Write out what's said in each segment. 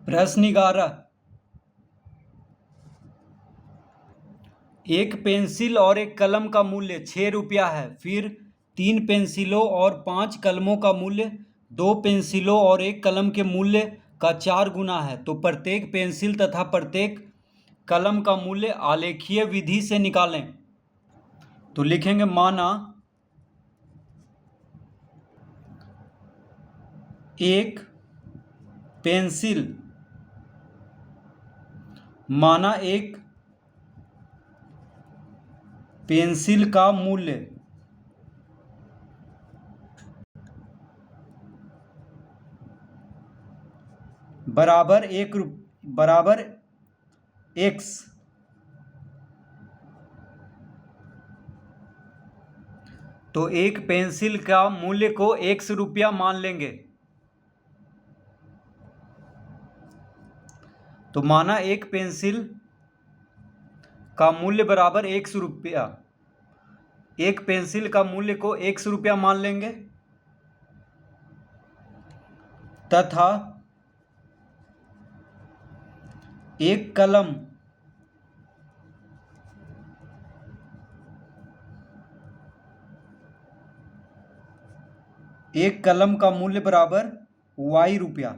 प्रश्न 11। एक पेंसिल और एक कलम का मूल्य 6 रुपया है। फिर 3 पेंसिलों और 5 कलमों का मूल्य 2 पेंसिलों और 1 कलम के मूल्य का 4 गुना है। तो प्रत्येक पेंसिल तथा प्रत्येक कलम का मूल्य आलेखीय विधि से निकालें। तो लिखेंगे माना एक पेंसिल, माना एक पेंसिल का मूल्य बराबर x। तो एक पेंसिल का मूल्य को 1 रुपया मान लेंगे। तो माना एक पेंसिल का मूल्य बराबर 1 रुपया। एक पेंसिल का मूल्य को 1 रुपया मान लेंगे तथा एक कलम का मूल्य बराबर y रुपया।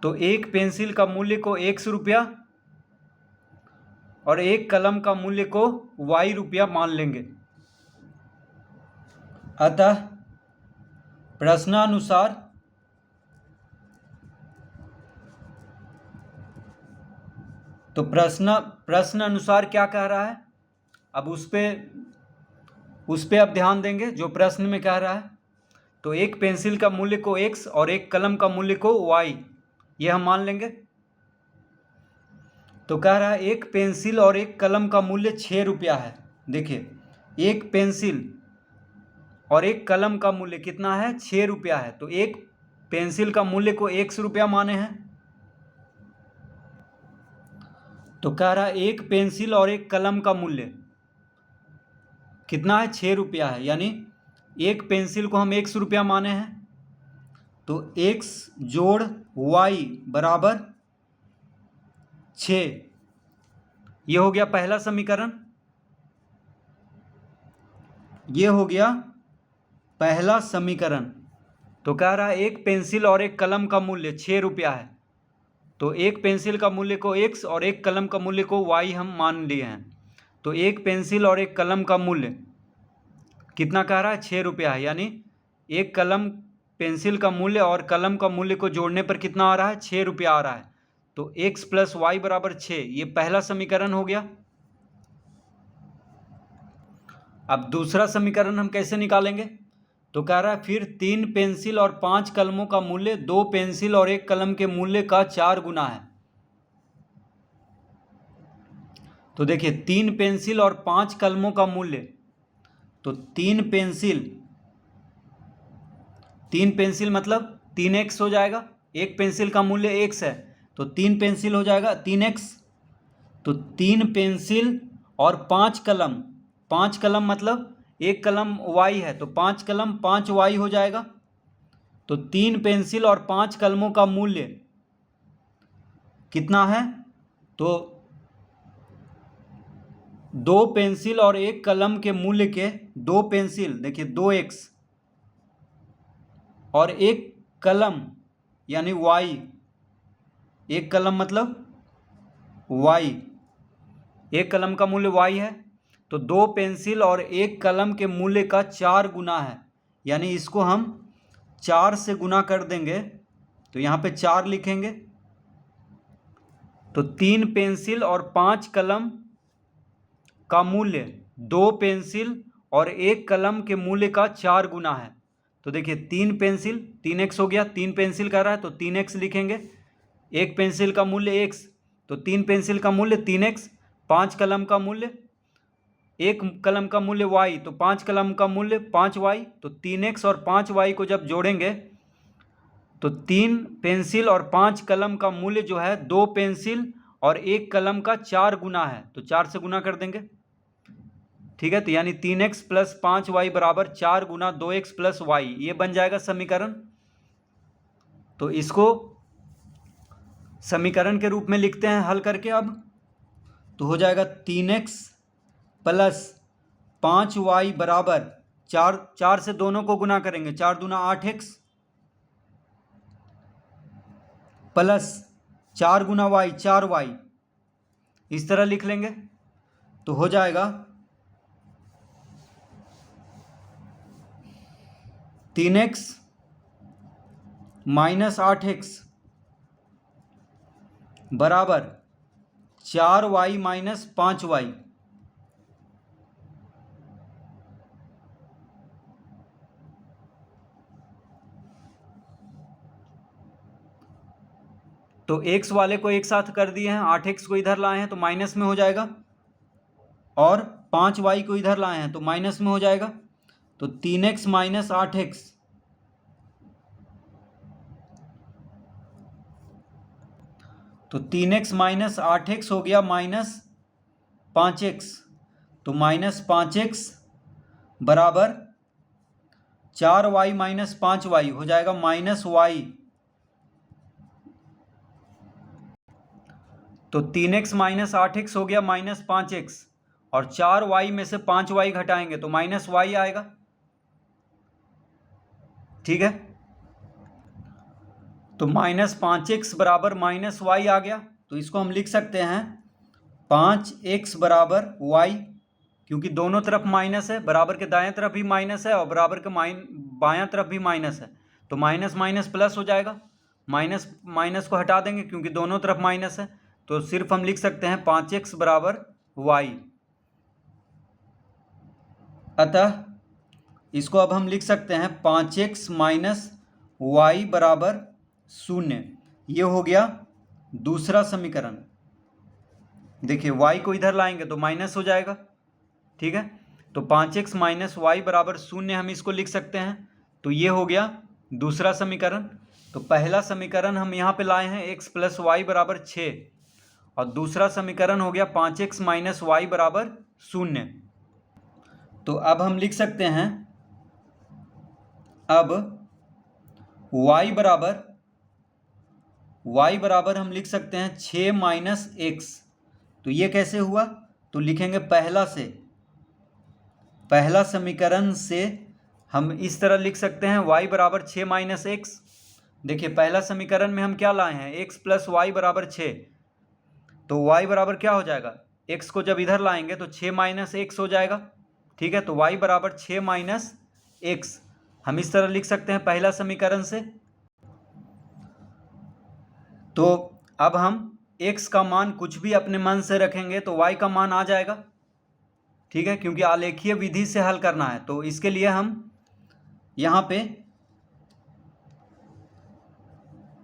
तो एक पेंसिल का मूल्य को 1 रुपया और एक कलम का मूल्य को y रुपया मान लेंगे। अतः प्रश्नानुसार तो प्रश्न अनुसार क्या कह रहा है, अब उस पे अब ध्यान देंगे जो प्रश्न में कह रहा है। तो एक पेंसिल का मूल्य को x और एक कलम का मूल्य को y, ये हम मान लेंगे। तो कह रहा है एक पेंसिल और एक कलम का मूल्य 6 रुपया है। देखिए एक पेंसिल और एक कलम का मूल्य कितना है, 6 रुपया है। तो एक पेंसिल का मूल्य को 1 रुपया माने हैं। तो कह रहा है एक पेंसिल और एक कलम का मूल्य कितना है, 6 रुपया है। यानी एक पेंसिल को हम 1 रुपया माने हैं। तो x जोड़ y बराबर 6, ये हो गया पहला समीकरण। ये हो गया पहला समीकरण। तो कह रहा है एक पेंसिल और एक कलम का मूल्य 6 रुपया है। तो एक पेंसिल का मूल्य को x और एक कलम का मूल्य को y हम मान लिए हैं। तो एक पेंसिल और एक कलम का मूल्य कितना कह रहा है, 6 रुपया है। यानी एक कलम पेंसिल का मूल्य और कलम का मूल्य को जोड़ने पर कितना आ रहा है, 6 रुपया आ रहा है। तो x + y बराबर 6, ये पहला समीकरण हो गया। अब दूसरा समीकरण हम कैसे निकालेंगे। तो कह रहा है फिर 3 पेंसिल और 5 कलमों का मूल्य 2 पेंसिल और 1 कलम के मूल्य का 4 गुना है। तो देखिए 3 पेंसिल और 5 कलमों का मूल्य, तो 3 पेंसिल मतलब 3x हो जाएगा। एक पेंसिल का मूल्य x है तो 3 पेंसिल हो जाएगा 3x। तो 3 पेंसिल और 5 कलम मतलब एक कलम y है तो 5 कलम 5y हो जाएगा। तो 3 पेंसिल और 5 कलमों का मूल्य कितना है, तो 2 पेंसिल और 1 कलम के मूल्य के 2 पेंसिल देखिए 2x और 1 कलम यानी y, एक कलम मतलब y, एक कलम का मूल्य y है। तो 2 पेंसिल और 1 कलम के मूल्य का 4 गुना है। यानी इसको हम 4 से गुना कर देंगे। तो यहाँ पे 4 लिखेंगे। तो 3 पेंसिल और 5 कलम का मूल्य 2 पेंसिल और 1 कलम के मूल्य का 4 गुना है। तो देखिए 3 पेंसिल 3x हो गया, 3 पेंसिल कर रहा है तो 3x लिखेंगे। एक पेंसिल का मूल्य x, तो 3 पेंसिल का मूल्य 3x। 5 कलम का मूल्य, एक कलम का मूल्य y, तो 5 कलम का मूल्य 5y। तो 3x और 5y को जब जोड़ेंगे तो 3 पेंसिल और 5 कलम का मूल्य जो है 2 पेंसिल और 1 कलम का 4 गुना है। तो 4 से गुना कर देंगे, ठीक है। तो यानी 3x + 5y बराबर 4 गुना 2x + y, ये बन जाएगा समीकरण। तो इसको समीकरण के रूप में लिखते हैं हल करके। अब तो हो जाएगा 3x प्लस 5y बराबर 4 से दोनों को गुना करेंगे, 4 दूना 8x प्लस 4 गुना y 4y, इस तरह लिख लेंगे। तो हो जाएगा 3x माइनस 8x बराबर 4y माइनस 5y। तो x वाले को एक साथ कर दिए हैं, 8x को इधर लाए हैं तो माइनस में हो जाएगा, और 5y को इधर लाए हैं तो माइनस में हो जाएगा। तो 3x माइनस 8x, तो 3x माइनस 8x हो गया माइनस 5x, तो माइनस 5x बराबर 4y माइनस 5y हो जाएगा माइनस y। तो 3x माइनस 8x हो गया माइनस 5x, और 4y में से 5y घटाएंगे तो माइनस y आएगा। ठीक है, तो माइनस 5x बराबर माइनस y आ गया। तो इसको हम लिख सकते हैं 5x बराबर y, क्योंकि दोनों तरफ माइनस है, बराबर के दाएं तरफ भी माइनस है और बराबर के बायां तरफ भी माइनस है, तो माइनस माइनस प्लस हो जाएगा। माइनस माइनस को हटा देंगे क्योंकि दोनों तरफ माइनस है, तो सिर्फ हम लिख सकते हैं 5x बराबर y। अतः इसको अब हम लिख सकते हैं 5x माइनस y बराबर 0। ये हो गया दूसरा समीकरण। देखिए y को इधर लाएंगे तो माइनस हो जाएगा। ठीक है, तो 5x माइनस वाई बराबर 0 हम इसको लिख सकते हैं। तो ये हो गया दूसरा समीकरण। तो पहला समीकरण हम यहाँ पे लाए हैं x प्लस वाई बराबर 6, और दूसरा समीकरण हो गया 5x माइनस वाई बराबर 0। तो अब हम लिख सकते हैं, अब y बराबर हम लिख सकते हैं 6 माइनस x। तो ये कैसे हुआ, तो लिखेंगे पहला समीकरण से हम इस तरह लिख सकते हैं y बराबर 6 माइनस एक्स। देखिए पहला समीकरण में हम क्या लाए हैं, x प्लस वाई बराबर 6, तो y बराबर क्या हो जाएगा, x को जब इधर लाएंगे तो 6 माइनस एक्स हो जाएगा। ठीक है, तो y बराबर 6 माइनस एक्स हम इस तरह लिख सकते हैं पहला समीकरण से। तो अब हम x का मान कुछ भी अपने मन से रखेंगे तो y का मान आ जाएगा। ठीक है, क्योंकि आलेखीय विधि से हल करना है, तो इसके लिए हम यहाँ पे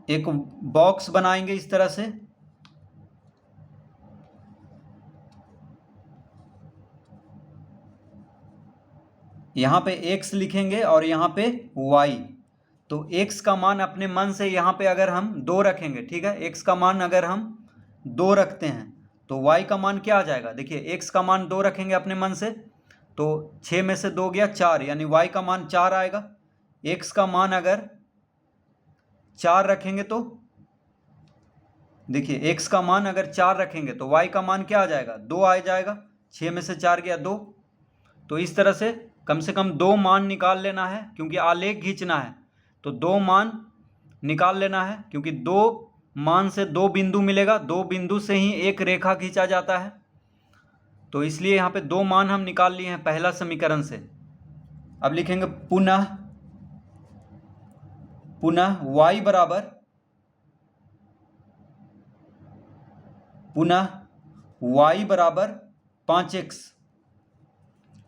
एक बॉक्स बनाएंगे इस तरह से। यहाँ पे x लिखेंगे और यहाँ पे y। तो x का मान अपने मन से यहाँ पे अगर हम 2 रखेंगे, ठीक है, x का मान अगर हम 2 रखते हैं तो y का मान क्या आ जाएगा। देखिए x का मान 2 रखेंगे अपने मन से, तो 6 में से 2 गया 4, यानी y का मान 4 आएगा। x का मान अगर 4 रखेंगे तो देखिए x का मान अगर 4 रखेंगे तो y का मान क्या आ जाएगा, 2 आ जाएगा। 6 में से 4 गया 2। तो इस तरह से कम 2 मान निकाल लेना है, क्योंकि आलेख खींचना है तो 2 मान निकाल लेना है, क्योंकि 2 मान से 2 बिंदु मिलेगा, 2 बिंदु से ही एक रेखा खींचा जाता है। तो इसलिए यहाँ पे 2 मान हम निकाल लिए हैं पहला समीकरण से। अब लिखेंगे पुनः y बराबर 5x।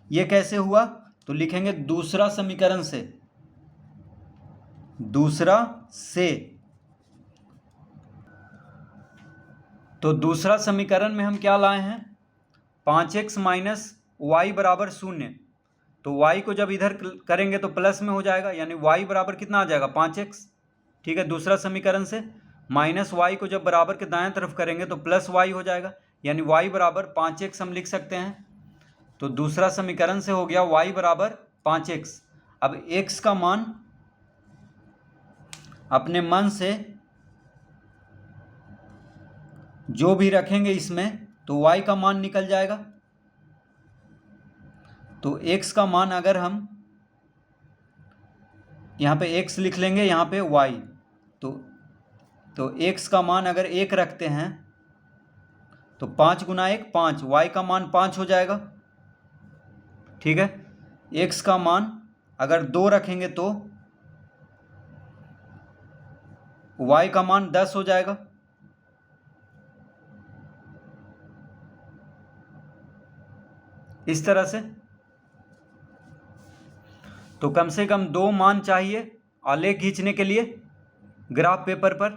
ये कैसे हुआ, तो लिखेंगे दूसरा से। तो दूसरा समीकरण में हम क्या लाए हैं, 5x माइनस वाई बराबर 0। तो y को जब इधर करेंगे तो प्लस में हो जाएगा, यानी y बराबर कितना आ जाएगा, 5x। ठीक है, दूसरा समीकरण से माइनस y को जब बराबर के दाएं तरफ करेंगे तो प्लस y हो जाएगा, यानी y बराबर 5x हम लिख सकते हैं। तो दूसरा समीकरण से हो गया y बराबर 5x। अब x का मान अपने मन से जो भी रखेंगे इसमें तो y का मान निकल जाएगा। तो x का मान अगर हम यहाँ पे x लिख लेंगे, यहाँ पे y, तो x का मान अगर 1 रखते हैं तो 5 गुना 1 5, y का मान 5 हो जाएगा। ठीक है, x का मान अगर 2 रखेंगे तो y का मान 10 हो जाएगा। इस तरह से तो कम से कम 2 मान चाहिए आलेख खींचने के लिए ग्राफ पेपर पर।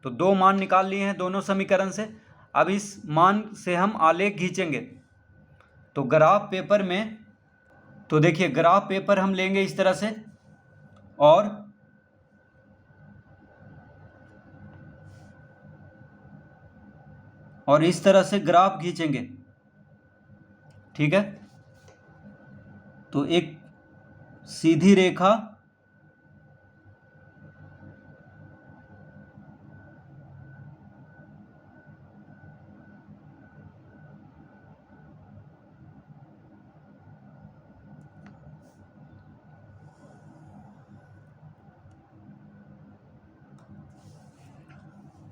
तो 2 मान निकाल लिए हैं दोनों समीकरण से। अब इस मान से हम आलेख खींचेंगे। तो ग्राफ पेपर में, तो देखिए ग्राफ पेपर हम लेंगे इस तरह से और इस तरह से ग्राफ खींचेंगे। ठीक है, तो एक सीधी रेखा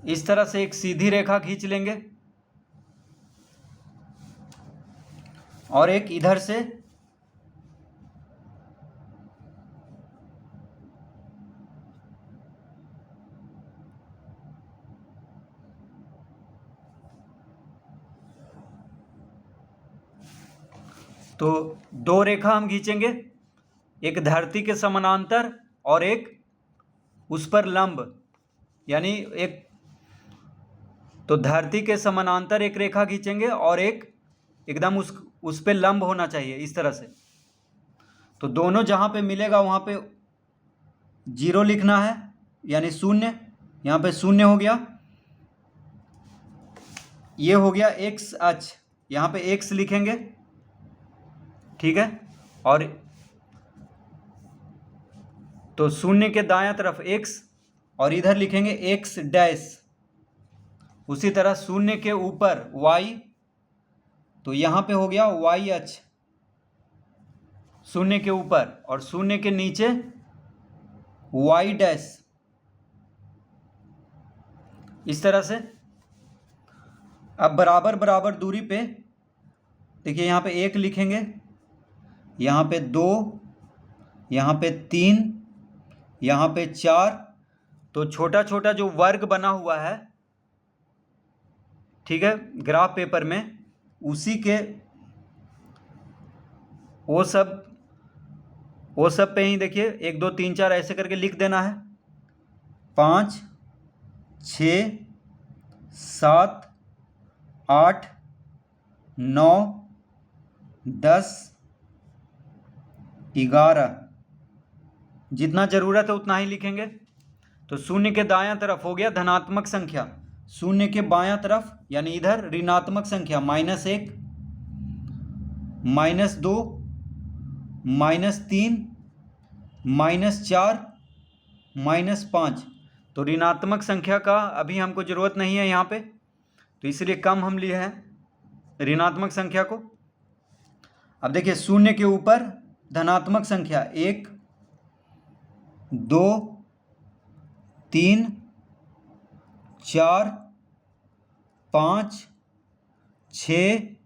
इस तरह से एक सीधी रेखा खींच लेंगे और एक इधर से तो 2 रेखा हम खींचेंगे, एक धरती के समानांतर और एक उस पर लंब, यानी एक तो धरती के समानांतर एक रेखा खींचेंगे और एक एकदम उस पे लंब होना चाहिए इस तरह से। तो दोनों जहाँ पे मिलेगा वहाँ पे 0 लिखना है, यानी 0। यहाँ पे 0 हो गया, ये हो गया x अक्ष, यहाँ पे x लिखेंगे। ठीक है, और तो 0 के दायां तरफ x और इधर लिखेंगे x डैश। उसी तरह 0 के ऊपर y, तो यहाँ पे हो गया y अक्ष 0 के ऊपर, और 0 के नीचे y डैश। इस तरह से अब बराबर बराबर दूरी पे देखिए, यहाँ पे 1 लिखेंगे, यहाँ पे 2, यहाँ पे 3, यहाँ पे 4। तो छोटा छोटा जो वर्ग बना हुआ है, ठीक है, ग्राफ पेपर में, उसी के वो सब पे ही देखिए 1 2 3 4 ऐसे करके लिख देना है। 5 6 7 8 9 10 11, जितना ज़रूरत है उतना ही लिखेंगे। तो 0 के दायां तरफ हो गया धनात्मक संख्या, 0 के बायां तरफ यानी इधर ऋणात्मक संख्या -1 -2 -3 -4 -5। तो ऋणात्मक संख्या का अभी हमको ज़रूरत नहीं है यहाँ पे, तो इसलिए कम हम लिए हैं ऋणात्मक संख्या को। अब देखिए 0 के ऊपर धनात्मक संख्या 1 2 3 4 5 6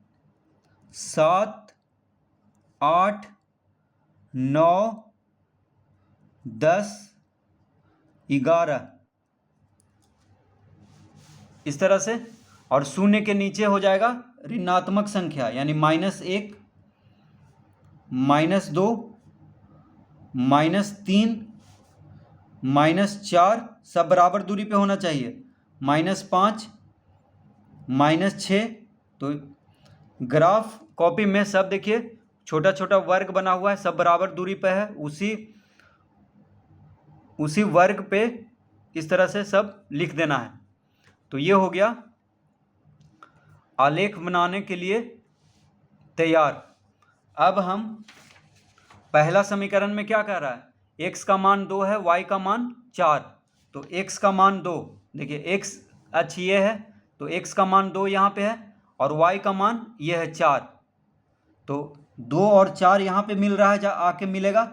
7 8 9 10 11, इस तरह से। और 0 के नीचे हो जाएगा ऋणात्मक संख्या, यानी -1 -2 -3 -4, सब बराबर दूरी पे होना चाहिए, -5 -6। तो ग्राफ कॉपी में सब देखिए छोटा छोटा वर्ग बना हुआ है, सब बराबर दूरी पे है, उसी वर्ग पे इस तरह से सब लिख देना है। तो ये हो गया आलेख बनाने के लिए तैयार। अब हम पहला समीकरण में क्या कह रहा है, x का मान 2 है, y का मान 4। तो x का मान 2, देखिए x अक्ष ये है, तो x का मान 2 यहाँ पे है और y का मान ये है 4। तो 2 और 4 यहाँ पे मिल रहा है, जा आके मिलेगा।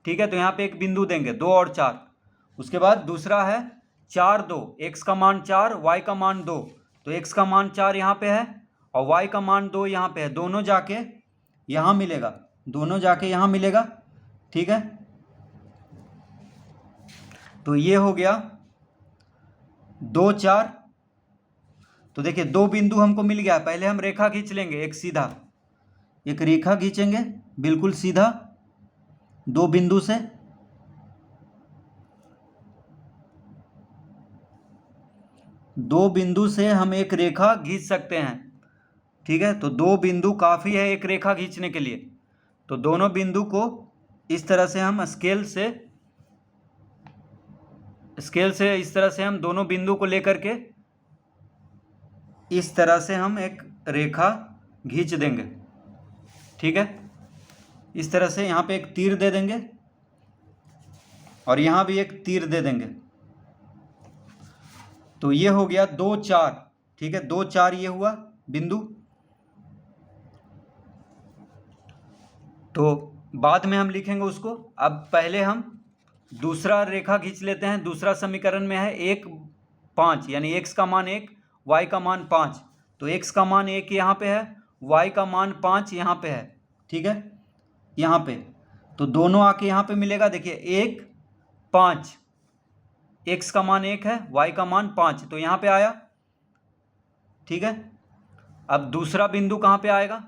ठीक है, तो यहाँ पे एक बिंदु देंगे 2 और 4। उसके बाद दूसरा है 4 2, x का मान 4 y का मान 2। तो x का मान 4 यहाँ पे है और y का मान 2 यहाँ पे है, दोनों जाके यहाँ मिलेगा, दोनों जाके यहाँ मिलेगा। ठीक है, तो ये हो गया 2 4। तो देखिए 2 बिंदु हमको मिल गया। पहले हम रेखा खींच लेंगे, एक सीधा एक रेखा खींचेंगे बिल्कुल सीधा 2 बिंदु से। दो बिंदु से हम एक रेखा खींच सकते हैं। ठीक है, तो 2 बिंदु काफ़ी है एक रेखा खींचने के लिए। तो दोनों बिंदु को इस तरह से हम स्केल से इस तरह से हम दोनों बिंदु को लेकर के इस तरह से हम एक रेखा खींच देंगे। ठीक है, इस तरह से यहाँ पे एक तीर दे देंगे और यहाँ भी एक तीर दे देंगे। तो ये हो गया 2 4। ठीक है, 2 4 ये हुआ बिंदु। तो बाद में हम लिखेंगे उसको। अब पहले हम दूसरा रेखा खींच लेते हैं। दूसरा समीकरण में है 1 5, यानी x का मान 1 y का मान 5। तो x का मान 1 यहाँ पे है, y का मान 5 यहाँ पे है। ठीक है, यहाँ पे तो दोनों आके यहाँ पे मिलेगा। देखिए 1 5, x का मान 1 है, y का मान 5, तो यहाँ पे आया। ठीक है, अब दूसरा बिंदु कहाँ पे आएगा?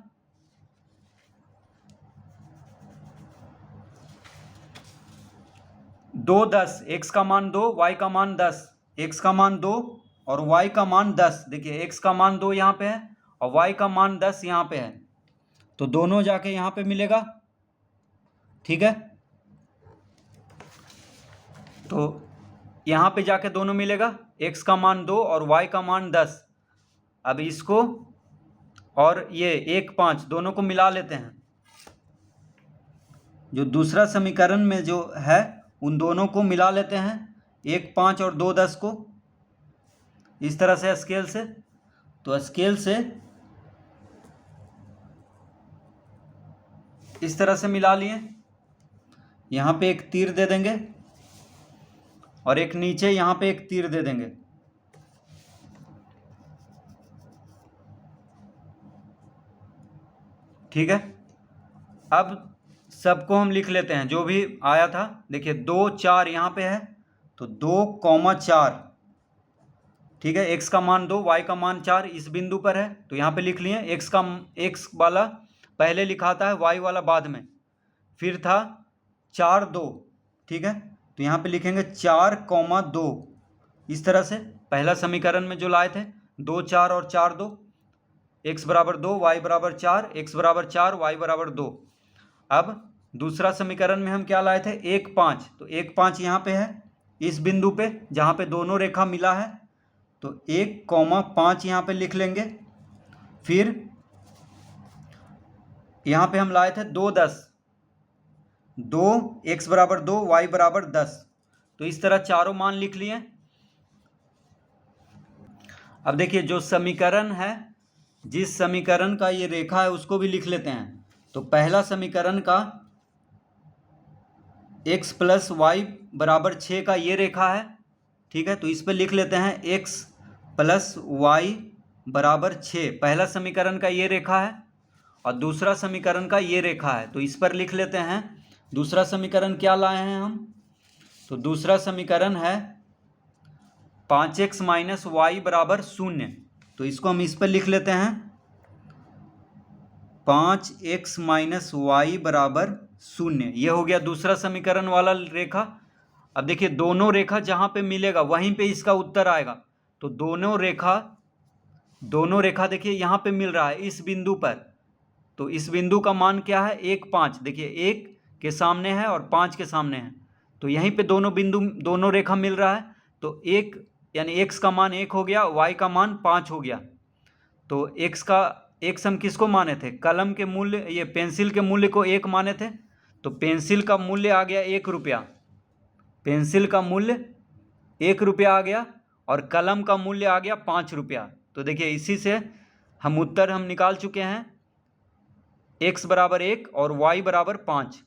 2 10, x का मान 2 y का मान 10, x का मान 2 और y का मान 10। देखिए x का मान 2 यहाँ पे है और y का मान 10 यहाँ पे है, तो दोनों जाके यहाँ पे मिलेगा। ठीक है, तो यहाँ पे जाके दोनों मिलेगा, x का मान 2 और y का मान 10। अब इसको और ये 1 5 दोनों को मिला लेते हैं। जो दूसरा समीकरण में जो है उन दोनों को मिला लेते हैं, 1 5 और 2 10 को इस तरह से स्केल से। तो स्केल से इस तरह से मिला लिए। यहाँ पे एक तीर दे देंगे और एक नीचे यहाँ पे एक तीर दे देंगे। ठीक है, अब सबको हम लिख लेते हैं जो भी आया था। देखिए 2 4 यहाँ पे है, तो 2 4। ठीक है, x का मान 2 y का मान 4 इस बिंदु पर है, तो यहाँ पे लिख लिए। x वाला पहले लिखाता है, y वाला बाद में। फिर था 4 2। ठीक है, तो यहाँ पे लिखेंगे 4 2 इस तरह से। पहला समीकरण में जो लाए थे 2 4 और 4 2, x बराबर 2 y बराबर 4, x बराबर 4 y बराबर 2। अब दूसरा समीकरण में हम क्या लाए थे? 1 5। तो 1 5 यहाँ पे है इस बिंदु पे जहाँ पे दोनों रेखा मिला है, तो 1 5 यहाँ पे लिख लेंगे। फिर यहाँ पे हम लाए थे 2 10, 2 x बराबर 2 y बराबर 10। तो इस तरह चारों मान लिख लिए। अब देखिए जो समीकरण है, जिस समीकरण का ये रेखा है उसको भी लिख लेते हैं। तो पहला समीकरण का x प्लस वाई बराबर 6 का ये रेखा है। ठीक है, तो इस पर लिख लेते हैं x प्लस वाई बराबर 6। पहला समीकरण का ये रेखा है और दूसरा समीकरण का ये रेखा है, तो इस पर लिख लेते हैं। दूसरा समीकरण क्या लाए हैं हम? तो दूसरा समीकरण है 5x माइनस वाई बराबर 0। तो इसको हम इस पर लिख लेते हैं 5x माइनस वाई बराबर 0। ये हो गया दूसरा समीकरण वाला रेखा। अब देखिए दोनों रेखा जहाँ पे मिलेगा वहीं पे इसका उत्तर आएगा। तो दोनों रेखा देखिए यहाँ पे मिल रहा है इस बिंदु पर। तो इस बिंदु का मान क्या है? 1 5। देखिए 1 के सामने है और 5 के सामने है, तो यहीं पे दोनों रेखा मिल रहा है। तो 1 यानी x का मान 1 हो गया, y का मान 5 हो गया। तो x हम किसको माने थे? कलम के मूल्य, ये पेंसिल के मूल्य को 1 माने थे। तो पेंसिल का मूल्य आ गया 1 रुपया। पेंसिल का मूल्य 1 रुपया आ गया और कलम का मूल्य आ गया 5 रुपया। तो देखिए इसी से हम उत्तर हम निकाल चुके हैं, x बराबर 1 और y बराबर 5।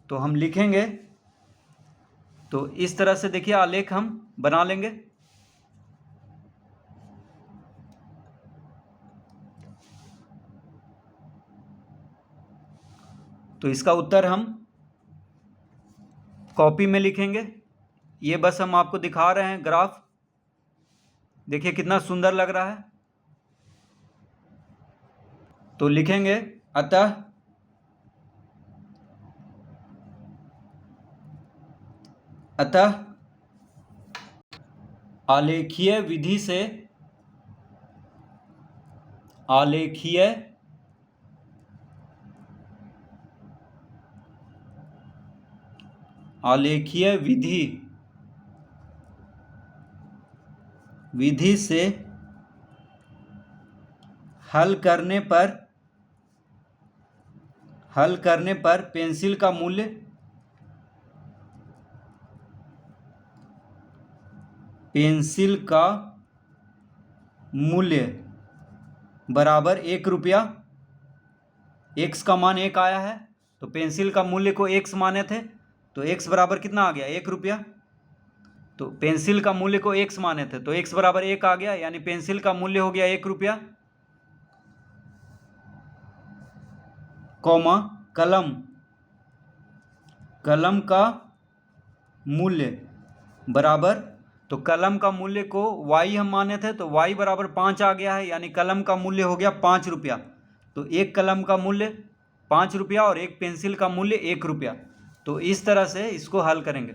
तो हम लिखेंगे, तो इस तरह से देखिए आलेख हम बना लेंगे। तो इसका उत्तर हम कॉपी में लिखेंगे। ये बस हम आपको दिखा रहे हैं ग्राफ, देखिए कितना सुंदर लग रहा है। तो लिखेंगे अतः आलेखीय विधि से आलेखीय विधि से हल करने पर पेंसिल का मूल्य बराबर 1 रुपया। x का मान 1 आया है, तो पेंसिल का मूल्य को x माने थे, तो x बराबर कितना आ गया, 1 रुपया। तो पेंसिल का मूल्य को x माने थे, तो x बराबर 1 आ गया, यानी पेंसिल का मूल्य हो गया 1 रुपया, कॉमा कलम का मूल्य बराबर, तो कलम का मूल्य को y हम माने थे, तो y बराबर 5 आ गया है, यानी कलम का मूल्य हो गया 5 रुपया। तो एक कलम का मूल्य 5 रुपया और एक पेंसिल का मूल्य 1 रुपया। तो इस तरह से इसको हल करेंगे।